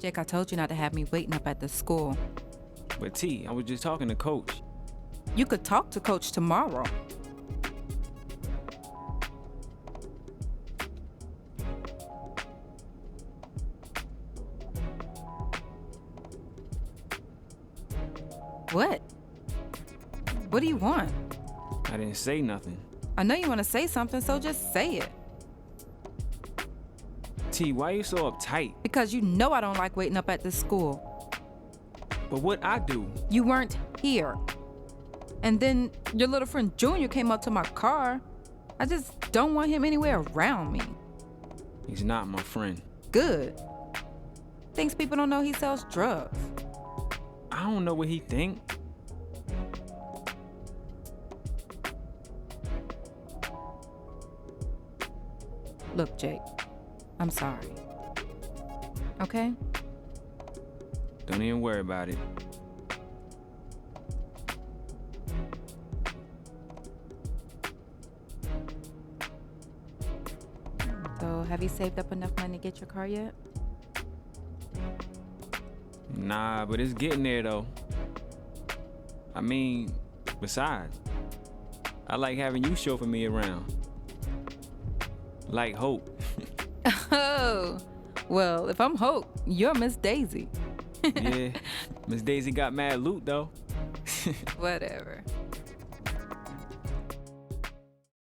Jake, I told you not to have me waiting up at the school. But T, I was just talking to Coach. You could talk to Coach tomorrow. What? What do you want? I didn't say nothing. I know you want to say something, so just say it. T, why you so uptight? Because you know I don't like waiting up at this school. But what I do? You weren't here. And then your little friend Junior came up to my car. I just don't want him anywhere around me. He's not my friend. Good. Thinks people don't know he sells drugs. I don't know what he think. Look, Jake, I'm sorry. Okay? Don't even worry about it. So, have you saved up enough money to get your car yet? Nah, but it's getting there though. I mean, besides, I like having you chauffeur me around. Like Hope. Oh, well, if I'm Hope, you're Miss Daisy. Yeah, Miss Daisy got mad loot though. Whatever.